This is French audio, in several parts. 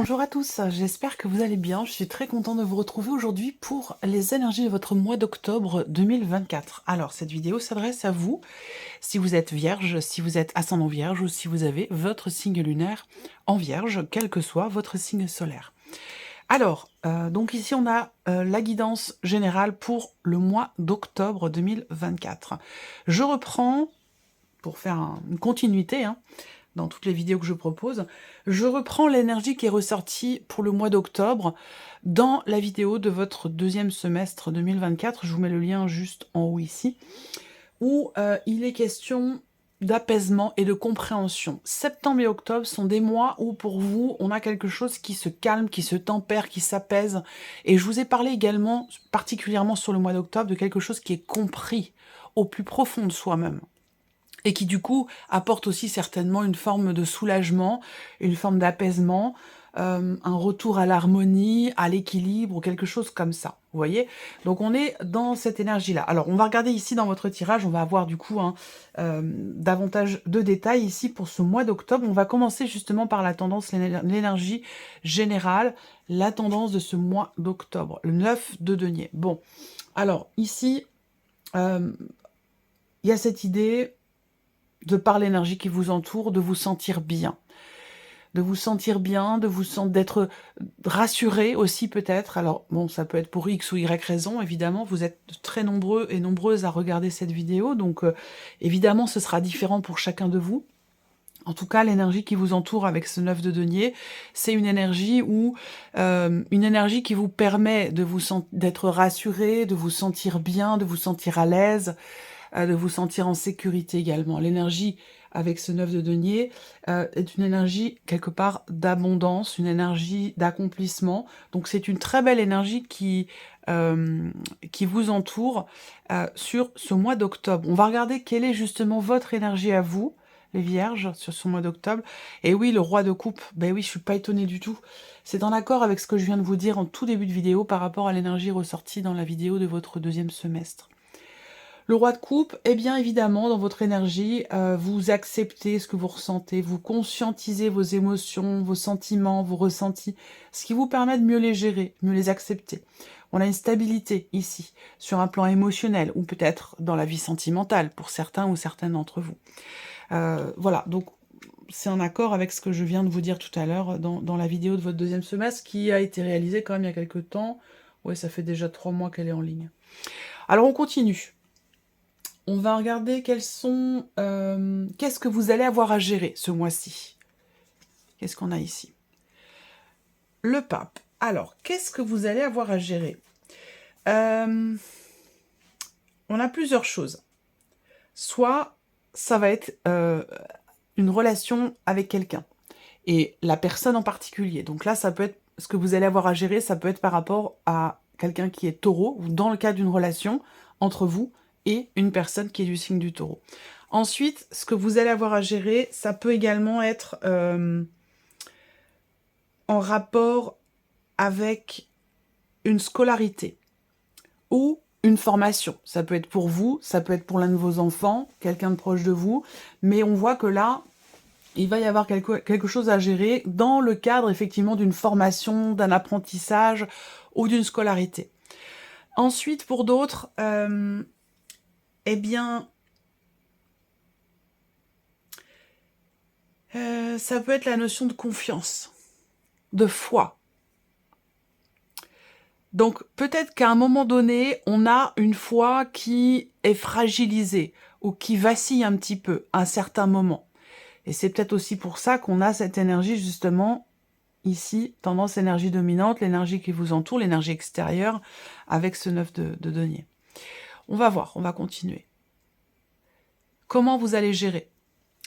Bonjour à tous, j'espère que vous allez bien. Je suis très content de vous retrouver aujourd'hui pour les énergies de votre mois d'octobre 2024. Alors, cette vidéo s'adresse à vous, si vous êtes vierge, si vous êtes ascendant vierge ou si vous avez votre signe lunaire en vierge, quel que soit votre signe solaire. Alors, donc ici on a la guidance générale pour le mois d'octobre 2024. Je reprends, pour faire une continuité, dans toutes les vidéos que je propose, je reprends l'énergie qui est ressortie pour le mois d'octobre dans la vidéo de votre deuxième semestre 2024. Je vous mets le lien juste en haut ici, où il est question d'apaisement et de compréhension. Septembre et octobre sont des mois où pour vous, on a quelque chose qui se calme, qui se tempère, qui s'apaise. Et je vous ai parlé également, particulièrement sur le mois d'octobre, de quelque chose qui est compris au plus profond de soi-même. Et qui du coup apporte aussi certainement une forme de soulagement, une forme d'apaisement, un retour à l'harmonie, à l'équilibre, ou quelque chose comme ça, vous voyez? Donc on est dans cette énergie-là. Alors on va regarder ici dans votre tirage, on va avoir du coup davantage de détails ici pour ce mois d'octobre. On va commencer justement par la tendance, l'énergie générale, la tendance de ce mois d'octobre, le 9 de denier. Bon, alors ici, il y a cette idée de par l'énergie qui vous entoure, de vous sentir bien. De vous sentir bien, d'être rassuré aussi peut-être. Alors bon, ça peut être pour X ou Y raison, évidemment. Vous êtes très nombreux et nombreuses à regarder cette vidéo, donc évidemment ce sera différent pour chacun de vous. En tout cas, l'énergie qui vous entoure avec ce 9 de denier, c'est une énergie qui vous permet d'être rassuré, de vous sentir bien, de vous sentir à l'aise, de vous sentir en sécurité également. L'énergie avec ce 9 de denier est une énergie quelque part d'abondance, une énergie d'accomplissement. Donc c'est une très belle énergie qui vous entoure sur ce mois d'octobre. On va regarder quelle est justement votre énergie à vous, les vierges, sur ce mois d'octobre. Et oui, le roi de coupe, ben oui, je suis pas étonnée du tout. C'est en accord avec ce que je viens de vous dire en tout début de vidéo par rapport à l'énergie ressortie dans la vidéo de votre deuxième semestre. Le roi de coupe, eh bien évidemment, dans votre énergie, vous acceptez ce que vous ressentez, vous conscientisez vos émotions, vos sentiments, vos ressentis, ce qui vous permet de mieux les gérer, mieux les accepter. On a une stabilité ici, sur un plan émotionnel, ou peut-être dans la vie sentimentale, pour certains ou certaines d'entre vous. Voilà, donc c'est en accord avec ce que je viens de vous dire tout à l'heure dans la vidéo de votre deuxième semestre, qui a été réalisée quand même il y a quelques temps. Ouais, ça fait déjà 3 mois qu'elle est en ligne. Alors on continue. On va regarder qu'est-ce que vous allez avoir à gérer ce mois-ci. Qu'est-ce qu'on a ici? Le pape. Alors, qu'est-ce que vous allez avoir à gérer? On a plusieurs choses. Soit, ça va être une relation avec quelqu'un. Et la personne en particulier. Donc là, ça peut être ce que vous allez avoir à gérer, ça peut être par rapport à quelqu'un qui est taureau, ou dans le cas d'une relation entre vous et une personne qui est du signe du taureau. Ensuite, ce que vous allez avoir à gérer, ça peut également être en rapport avec une scolarité ou une formation. Ça peut être pour vous, ça peut être pour l'un de vos enfants, quelqu'un de proche de vous, mais on voit que là, il va y avoir quelque chose à gérer dans le cadre effectivement d'une formation, d'un apprentissage ou d'une scolarité. Ensuite, pour d'autres, eh bien, ça peut être la notion de confiance, de foi. Donc peut-être qu'à un moment donné, on a une foi qui est fragilisée ou qui vacille un petit peu à un certain moment. Et c'est peut-être aussi pour ça qu'on a cette énergie justement ici, tendance énergie dominante, l'énergie qui vous entoure, l'énergie extérieure, avec ce 9 de denier. On va voir, on va continuer. Comment vous allez gérer?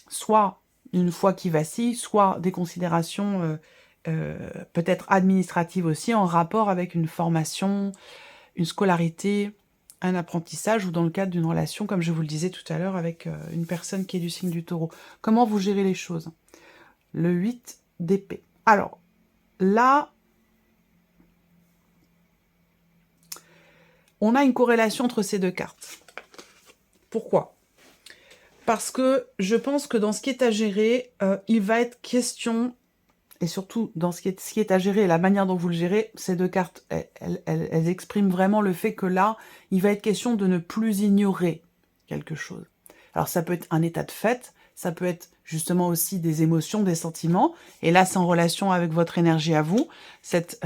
Soit une foi qui vacille, soit des considérations peut-être administratives aussi, en rapport avec une formation, une scolarité, un apprentissage, ou dans le cadre d'une relation, comme je vous le disais tout à l'heure, avec une personne qui est du signe du taureau. Comment vous gérez les choses? Le 8 d'épée. Alors, là, on a une corrélation entre ces deux cartes. Pourquoi? Parce que je pense que dans ce qui est à gérer, il va être question et surtout dans ce qui est à gérer et la manière dont vous le gérez, ces deux cartes, elles expriment vraiment le fait que là, il va être question de ne plus ignorer quelque chose. Alors ça peut être un état de fait, ça peut être justement aussi des émotions, des sentiments, et là c'est en relation avec votre énergie à vous, cette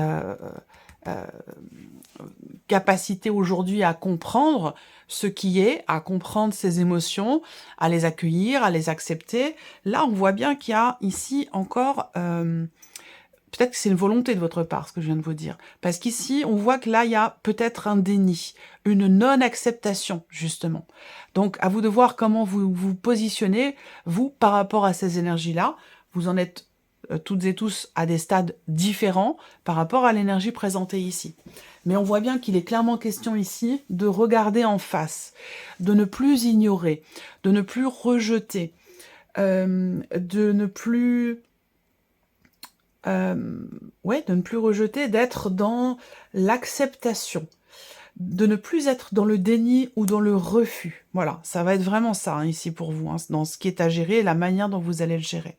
capacité aujourd'hui à comprendre ce qui est, à comprendre ses émotions, à les accueillir, à les accepter. Là, on voit bien qu'il y a ici encore... peut-être que c'est une volonté de votre part, ce que je viens de vous dire. Parce qu'ici, on voit que là, il y a peut-être un déni, une non-acceptation, justement. Donc, à vous de voir comment vous vous positionnez, vous, par rapport à ces énergies-là. Vous en êtes toutes et tous à des stades différents par rapport à l'énergie présentée ici. Mais on voit bien qu'il est clairement question ici de regarder en face, de ne plus ignorer, de ne plus rejeter, de ne plus... ouais, de ne plus rejeter, d'être dans l'acceptation, de ne plus être dans le déni ou dans le refus. Voilà, ça va être vraiment ça hein, ici pour vous, hein, dans ce qui est à gérer et la manière dont vous allez le gérer.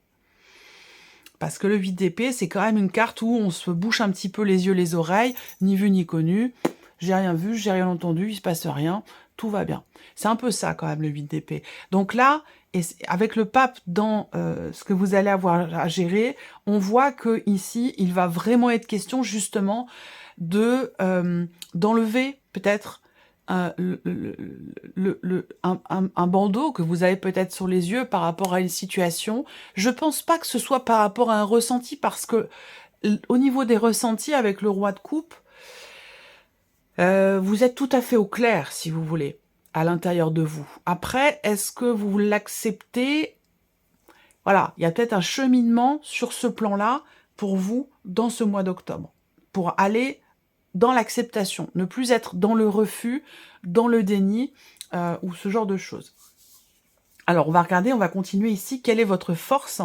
Parce que le 8 d'épée, c'est quand même une carte où on se bouche un petit peu les yeux, les oreilles, ni vu ni connu. J'ai rien vu, j'ai rien entendu, il se passe rien, tout va bien. C'est un peu ça quand même le 8 d'épée. Donc là, et avec le pape dans ce que vous allez avoir à gérer, on voit que ici, il va vraiment être question justement de d'enlever peut-être un bandeau que vous avez peut-être sur les yeux par rapport à une situation. Je pense pas que ce soit par rapport à un ressenti parce que au niveau des ressentis avec le roi de coupe, vous êtes tout à fait au clair, si vous voulez, à l'intérieur de vous. Après, est-ce que vous l'acceptez? Voilà, il y a peut-être un cheminement sur ce plan-là pour vous dans ce mois d'octobre, pour aller dans l'acceptation, ne plus être dans le refus, dans le déni, ou ce genre de choses. Alors, on va regarder, on va continuer ici. Quelle est votre force,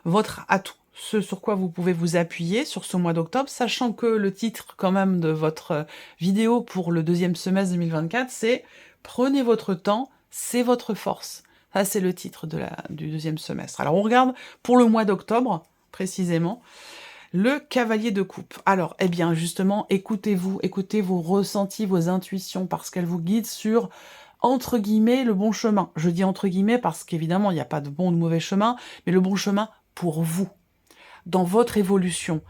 votre atout? Ce sur quoi vous pouvez vous appuyer sur ce mois d'octobre, sachant que le titre quand même de votre vidéo pour le deuxième semestre 2024, c'est « Prenez votre temps, c'est votre force ». Ça, c'est le titre du deuxième semestre. Alors, on regarde pour le mois d'octobre, précisément, le cavalier de coupe. Alors, eh bien, justement, écoutez-vous, écoutez vos ressentis, vos intuitions, parce qu'elles vous guident sur, entre guillemets, le bon chemin. Je dis entre guillemets parce qu'évidemment, il n'y a pas de bon ou de mauvais chemin, mais le bon chemin pour vous, dans votre évolution,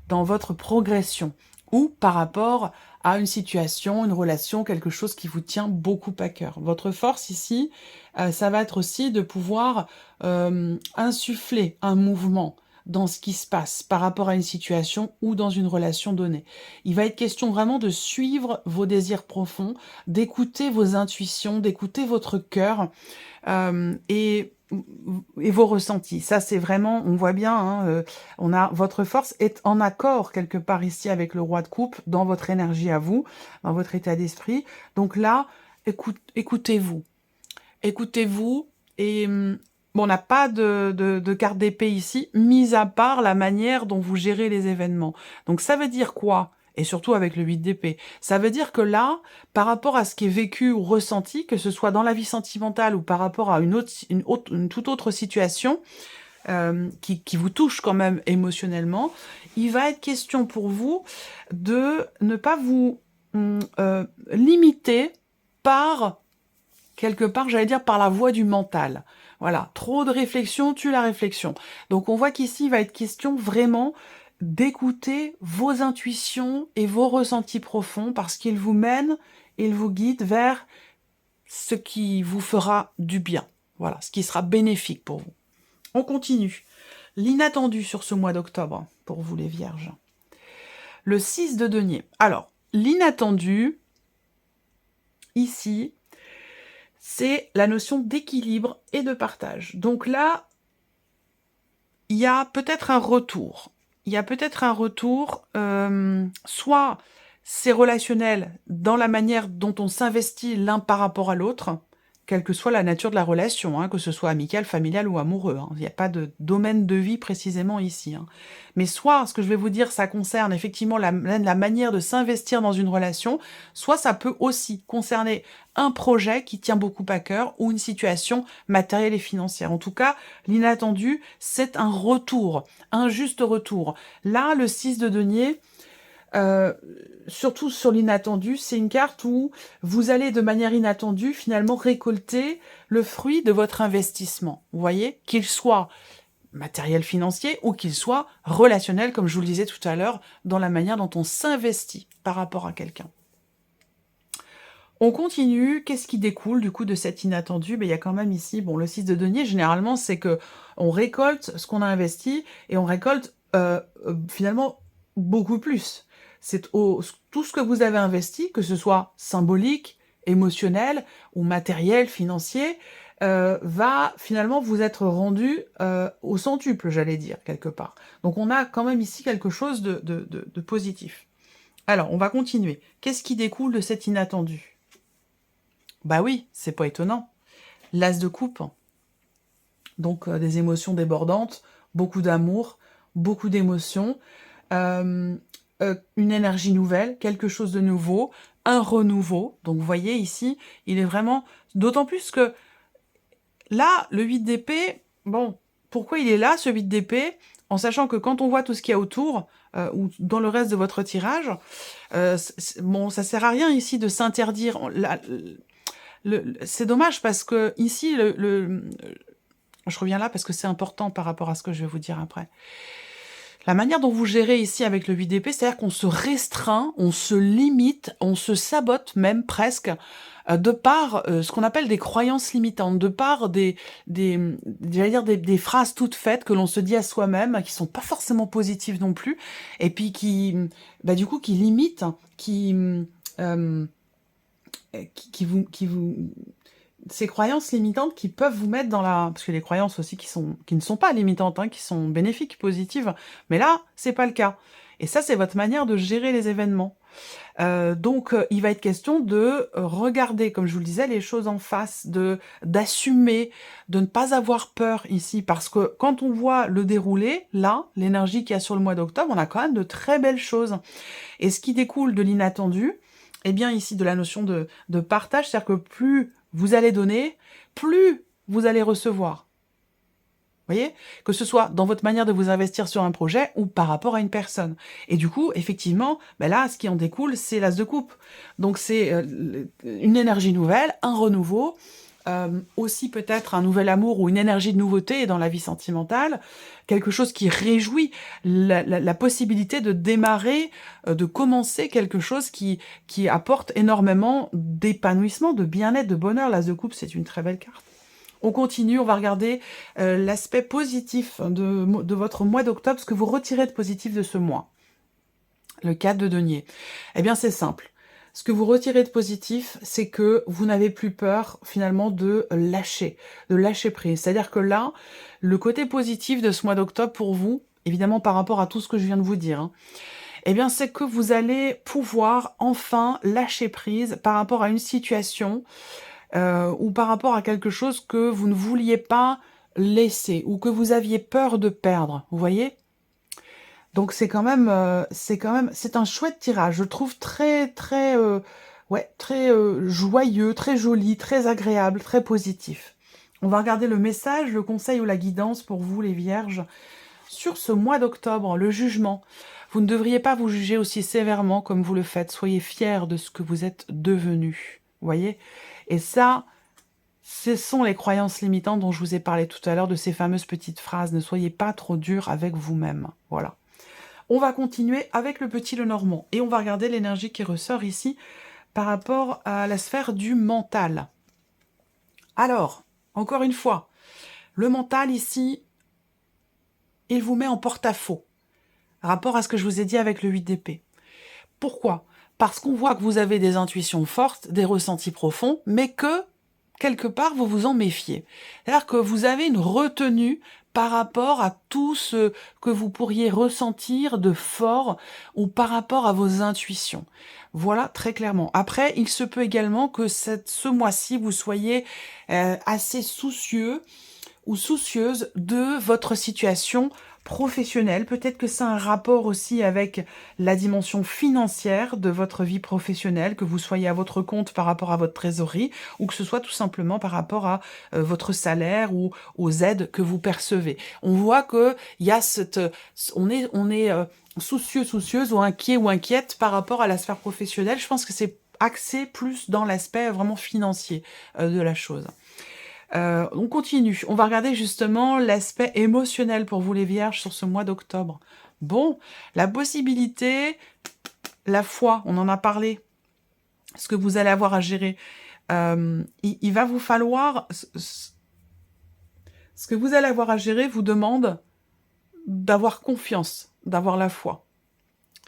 dans votre progression, ou par rapport à une situation, une relation, quelque chose qui vous tient beaucoup à cœur. Votre force ici, ça va être aussi de pouvoir insuffler un mouvement dans ce qui se passe par rapport à une situation ou dans une relation donnée. Il va être question vraiment de suivre vos désirs profonds, d'écouter vos intuitions, d'écouter votre cœur et vos ressentis. Ça, c'est vraiment, on voit bien, hein, votre force est en accord quelque part ici avec le roi de coupe, dans votre énergie à vous, dans votre état d'esprit. Donc là, écoutez-vous. Écoutez-vous et... bon, on n'a pas de carte d'épée ici, mis à part la manière dont vous gérez les événements. Donc ça veut dire quoi? Et surtout avec le 8 d'épée. Ça veut dire que là, par rapport à ce qui est vécu ou ressenti, que ce soit dans la vie sentimentale ou par rapport à une toute autre situation, qui vous touche quand même émotionnellement, il va être question pour vous de ne pas vous limiter par, quelque part, j'allais dire, par la voie du mental. Voilà, trop de réflexion tue la réflexion. Donc on voit qu'ici, il va être question vraiment d'écouter vos intuitions et vos ressentis profonds parce qu'ils vous mènent, ils vous guident vers ce qui vous fera du bien. Voilà, ce qui sera bénéfique pour vous. On continue. L'inattendu sur ce mois d'octobre, pour vous les vierges. Le 6 de denier. Alors, l'inattendu, ici, c'est la notion d'équilibre et de partage. Donc là, il y a peut-être un retour. Il y a peut-être un retour, soit c'est relationnel dans la manière dont on s'investit l'un par rapport à l'autre, quelle que soit la nature de la relation, hein, que ce soit amical, familial ou amoureux, hein. Il n'y a pas de domaine de vie précisément ici, hein. Mais soit, ce que je vais vous dire, ça concerne effectivement la manière de s'investir dans une relation, soit ça peut aussi concerner un projet qui tient beaucoup à cœur ou une situation matérielle et financière. En tout cas, l'inattendu, c'est un retour, un juste retour. Là, le 6 de denier, surtout sur l'inattendu, c'est une carte où vous allez de manière inattendue finalement récolter le fruit de votre investissement. Vous voyez, qu'il soit matériel financier ou qu'il soit relationnel, comme je vous le disais tout à l'heure, dans la manière dont on s'investit par rapport à quelqu'un. On continue. Qu'est-ce qui découle du coup de cet inattendu? Il y a quand même ici, bon, le 6 de denier, généralement, c'est que on récolte ce qu'on a investi et on récolte finalement beaucoup plus. C'est tout ce que vous avez investi, que ce soit symbolique, émotionnel ou matériel, financier, va finalement vous être rendu au centuple, j'allais dire, quelque part. Donc on a quand même ici quelque chose de positif. Alors, on va continuer. Qu'est-ce qui découle de cet inattendu? Bah oui, c'est pas étonnant. L'as de coupe. Donc des émotions débordantes, beaucoup d'amour, beaucoup d'émotions, une énergie nouvelle, quelque chose de nouveau, un renouveau. Donc vous voyez ici, il est vraiment... D'autant plus que là, le 8 d'épée, bon, pourquoi il est là, ce 8 d'épée? En sachant que quand on voit tout ce qu'il y a autour, ou dans le reste de votre tirage, bon, ça sert à rien ici de s'interdire. C'est dommage parce que ici, je reviens là parce que c'est important par rapport à ce que je vais vous dire après. La manière dont vous gérez ici avec le 8 d'épée, c'est-à-dire qu'on se restreint, on se limite, on se sabote même presque, de par ce qu'on appelle des croyances limitantes, de par j'allais dire des phrases toutes faites que l'on se dit à soi-même, qui sont pas forcément positives non plus, et puis du coup, qui limitent, ces croyances limitantes qui peuvent vous mettre dans la... Parce que les croyances aussi qui ne sont pas limitantes, hein, qui sont bénéfiques, positives. Mais là, c'est pas le cas. Et ça, c'est votre manière de gérer les événements. Donc, il va être question de regarder, comme je vous le disais, les choses en face, d'assumer, de ne pas avoir peur ici. Parce que quand on voit le déroulé, là, l'énergie qu'il y a sur le mois d'octobre, on a quand même de très belles choses. Et ce qui découle de l'inattendu, eh bien ici, de la notion de partage, c'est-à-dire que plus vous allez donner, plus vous allez recevoir. Vous voyez? Que ce soit dans votre manière de vous investir sur un projet ou par rapport à une personne. Et du coup, effectivement, là, ce qui en découle, c'est l'as de coupe. Donc c'est une énergie nouvelle, un renouveau, aussi peut-être un nouvel amour ou une énergie de nouveauté dans la vie sentimentale, quelque chose qui réjouit la possibilité de démarrer, de commencer quelque chose qui apporte énormément d'épanouissement, de bien-être, de bonheur. L'as de coupe, c'est une très belle carte. On continue, on va regarder l'aspect positif de votre mois d'octobre, ce que vous retirez de positif de ce mois. Le 4 de denier. Eh bien, c'est simple. Ce que vous retirez de positif, c'est que vous n'avez plus peur, finalement, de lâcher prise. C'est-à-dire que là, le côté positif de ce mois d'octobre pour vous, évidemment par rapport à tout ce que je viens de vous dire, hein, eh bien, c'est que vous allez pouvoir enfin lâcher prise par rapport à une situation ou par rapport à quelque chose que vous ne vouliez pas laisser ou que vous aviez peur de perdre. Vous voyez? Donc c'est quand même, c'est un chouette tirage. Je le trouve très, très, très joyeux, très joli, très agréable, très positif. On va regarder le message, le conseil ou la guidance pour vous, les vierges, sur ce mois d'octobre, le jugement. Vous ne devriez pas vous juger aussi sévèrement comme vous le faites. Soyez fiers de ce que vous êtes devenu. Vous voyez? Et ça, ce sont les croyances limitantes dont je vous ai parlé tout à l'heure, de ces fameuses petites phrases. Ne soyez pas trop dur avec vous-même. Voilà. On va continuer avec le petit Lenormand et on va regarder l'énergie qui ressort ici par rapport à la sphère du mental. Alors, encore une fois, le mental ici, il vous met en porte-à-faux, rapport à ce que je vous ai dit avec le 8 d'épée. Pourquoi? Parce qu'on voit que vous avez des intuitions fortes, des ressentis profonds, mais que quelque part, vous vous en méfiez. C'est-à-dire que vous avez une retenue par rapport à tout ce que vous pourriez ressentir de fort ou par rapport à vos intuitions. Voilà, très clairement. Après, il se peut également que ce mois-ci, vous soyez assez soucieux ou soucieuse de votre situation professionnelle. Peut-être que c'est un rapport aussi avec la dimension financière de votre vie professionnelle, que vous soyez à votre compte par rapport à votre trésorerie, ou que ce soit tout simplement par rapport à votre salaire ou aux aides que vous percevez. On voit que il y a on est soucieux, soucieuse ou inquiet ou inquiète par rapport à la sphère professionnelle. Je pense que c'est axé plus dans l'aspect vraiment financier de la chose. On continue. On va regarder justement l'aspect émotionnel pour vous les vierges sur ce mois d'octobre. Bon, la possibilité, la foi, on en a parlé, ce que vous allez avoir à gérer. Il va vous falloir... Ce que vous allez avoir à gérer vous demande d'avoir confiance, d'avoir la foi,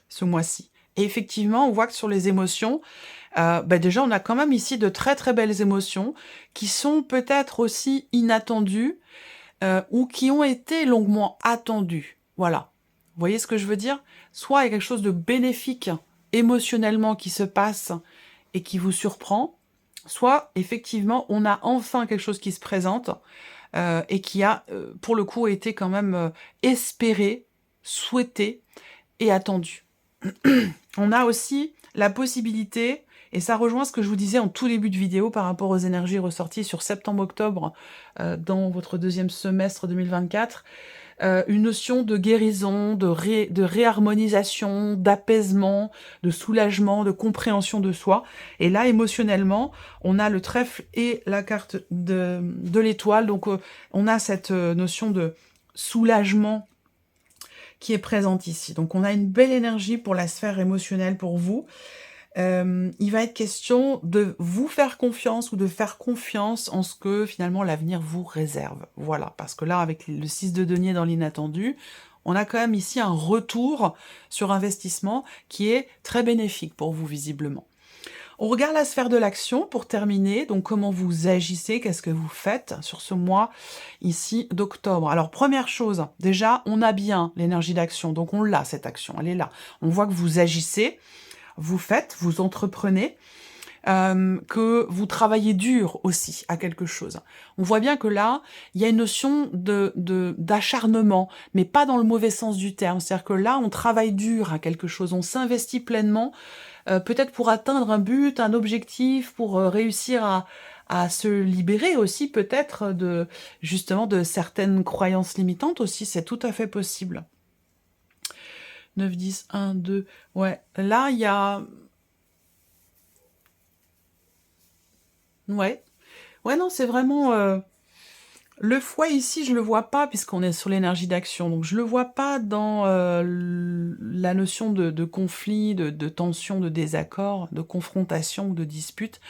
ce mois-ci. Et effectivement, on voit que sur les émotions, déjà, on a quand même ici de très très belles émotions qui sont peut-être aussi inattendues ou qui ont été longuement attendues. Voilà. Vous voyez ce que je veux dire? Soit il y a quelque chose de bénéfique émotionnellement qui se passe et qui vous surprend, soit effectivement on a enfin quelque chose qui se présente et qui a pour le coup été quand même espéré, souhaité et attendu. On a aussi la possibilité, et ça rejoint ce que je vous disais en tout début de vidéo par rapport aux énergies ressorties sur septembre-octobre dans votre deuxième semestre 2024, une notion de guérison, de réharmonisation, d'apaisement, de soulagement, de compréhension de soi. Et là, émotionnellement, on a le trèfle et la carte de l'étoile. Donc, on a cette notion de soulagement qui est présente ici. Donc, on a une belle énergie pour la sphère émotionnelle pour vous. Il va être question de vous faire confiance ou de faire confiance en ce que finalement l'avenir vous réserve. Voilà, parce que là, avec le 6 de denier dans l'inattendu, on a quand même ici un retour sur investissement qui est très bénéfique pour vous visiblement. On regarde la sphère de l'action pour terminer, donc comment vous agissez, qu'est-ce que vous faites sur ce mois ici d'octobre. Alors première chose, déjà on a bien l'énergie d'action, donc on l'a cette action, elle est là. On voit que vous agissez, vous faites, vous entreprenez, que vous travaillez dur aussi à quelque chose. On voit bien que là, il y a une notion d'acharnement, mais pas dans le mauvais sens du terme. C'est-à-dire que là, on travaille dur à quelque chose, on s'investit pleinement, peut-être pour atteindre un but, un objectif, pour réussir à se libérer aussi peut-être justement de certaines croyances limitantes aussi, c'est tout à fait possible. 9, 10, 1, 2, ouais, là il y a... Ouais, non, c'est vraiment... Le foie ici, je le vois pas puisqu'on est sur l'énergie d'action, donc je le vois pas dans la notion de conflit, de tension, de désaccord, de confrontation ou de dispute,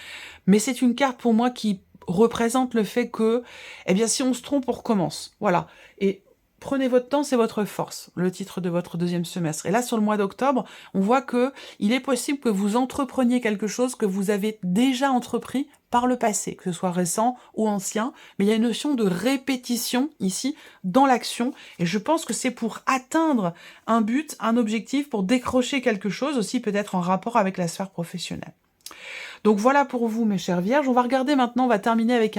mais c'est une carte pour moi qui représente le fait que, eh bien, si on se trompe, on recommence, voilà, et prenez votre temps, c'est votre force, le titre de votre deuxième semestre. Et là, sur le mois d'octobre, on voit que il est possible que vous entrepreniez quelque chose que vous avez déjà entrepris par le passé, que ce soit récent ou ancien, mais il y a une notion de répétition ici dans l'action, et je pense que c'est pour atteindre un but, un objectif, pour décrocher quelque chose, aussi peut-être en rapport avec la sphère professionnelle. Donc voilà pour vous, mes chères vierges. On va regarder maintenant, on va terminer avec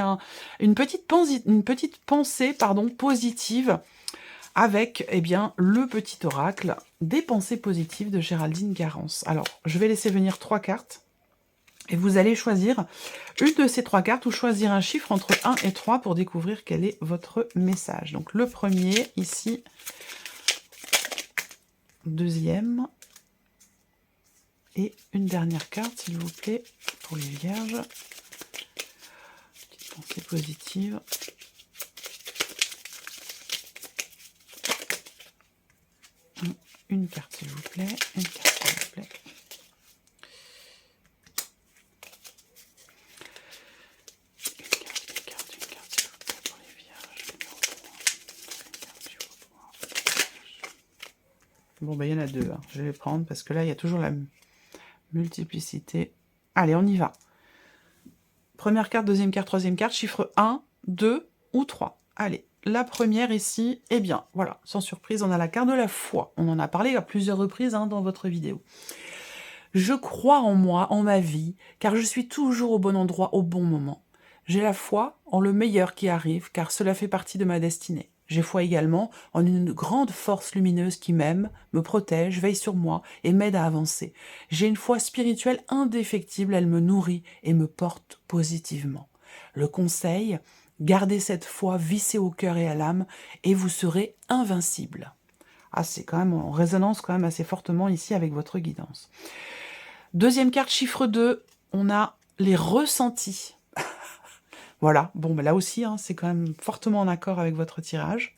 une petite pensée positive, avec eh bien, le petit oracle des pensées positives de Géraldine Garance. Alors, je vais laisser venir 3 cartes, et vous allez choisir une de ces 3 cartes, ou choisir un chiffre entre 1 et 3 pour découvrir quel est votre message. Donc le premier, ici, deuxième, et une dernière carte, s'il vous plaît, pour les vierges. Petite pensée positive. Une carte, s'il vous plaît. Une carte, s'il vous plaît. Une carte, s'il vous plaît, pour les vierges. Numéro 3. Une carte, s'il vous plaît. Bon, il y en a 2. Hein. Je vais les prendre parce que là, il y a toujours la multiplicité. Allez, on y va. Première carte, deuxième carte, troisième carte, chiffre 1, 2 ou 3. Allez, la première ici, eh bien, voilà, sans surprise, on a la carte de la foi. On en a parlé à plusieurs reprises dans votre vidéo. Je crois en moi, en ma vie, car je suis toujours au bon endroit, au bon moment. J'ai la foi en le meilleur qui arrive, car cela fait partie de ma destinée. J'ai foi également en une grande force lumineuse qui m'aime, me protège, veille sur moi et m'aide à avancer. J'ai une foi spirituelle indéfectible, elle me nourrit et me porte positivement. Le conseil, gardez cette foi vissée au cœur et à l'âme et vous serez invincible. Ah, c'est quand même en résonance quand même assez fortement ici avec votre guidance. Deuxième carte, chiffre 2, on a les ressentis. Voilà, bon, ben là aussi, c'est quand même fortement en accord avec votre tirage.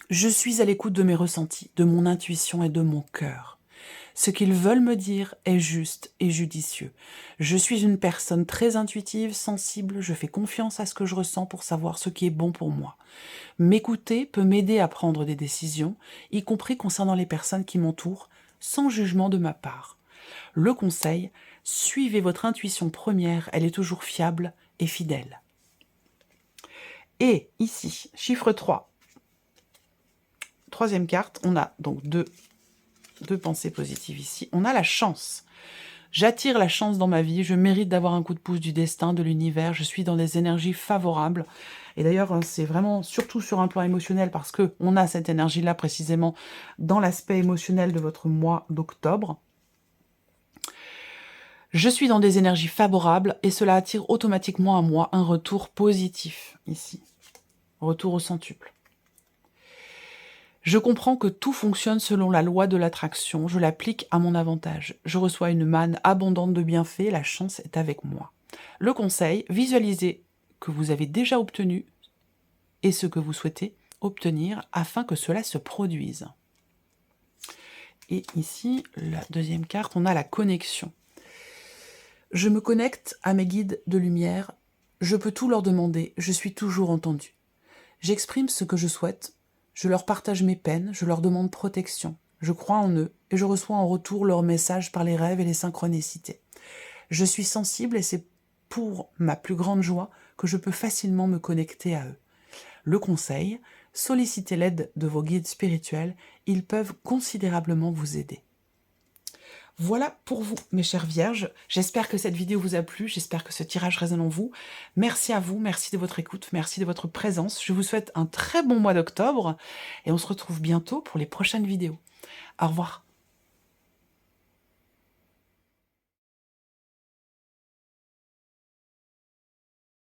Je suis à l'écoute de mes ressentis, de mon intuition et de mon cœur. Ce qu'ils veulent me dire est juste et judicieux. Je suis une personne très intuitive, sensible, je fais confiance à ce que je ressens pour savoir ce qui est bon pour moi. M'écouter peut m'aider à prendre des décisions, y compris concernant les personnes qui m'entourent, sans jugement de ma part. Le conseil, suivez votre intuition première, elle est toujours fiable et fidèle. Et ici, chiffre 3, troisième carte, on a donc deux pensées positives ici. On a la chance. J'attire la chance dans ma vie, je mérite d'avoir un coup de pouce du destin, de l'univers, je suis dans des énergies favorables. Et d'ailleurs, c'est vraiment surtout sur un plan émotionnel parce qu'on a cette énergie-là précisément dans l'aspect émotionnel de votre mois d'octobre. Je suis dans des énergies favorables et cela attire automatiquement à moi un retour positif, ici. Retour au centuple. Je comprends que tout fonctionne selon la loi de l'attraction, je l'applique à mon avantage. Je reçois une manne abondante de bienfaits, la chance est avec moi. Le conseil, visualisez que vous avez déjà obtenu et ce que vous souhaitez obtenir afin que cela se produise. Et ici, la deuxième carte, on a la connexion. Je me connecte à mes guides de lumière, je peux tout leur demander, je suis toujours entendu. J'exprime ce que je souhaite, je leur partage mes peines, je leur demande protection. Je crois en eux et je reçois en retour leurs messages par les rêves et les synchronicités. Je suis sensible et c'est pour ma plus grande joie que je peux facilement me connecter à eux. Le conseil, sollicitez l'aide de vos guides spirituels, ils peuvent considérablement vous aider. Voilà pour vous, mes chères vierges. J'espère que cette vidéo vous a plu, j'espère que ce tirage résonne en vous. Merci à vous, merci de votre écoute, merci de votre présence. Je vous souhaite un très bon mois d'octobre et on se retrouve bientôt pour les prochaines vidéos. Au revoir.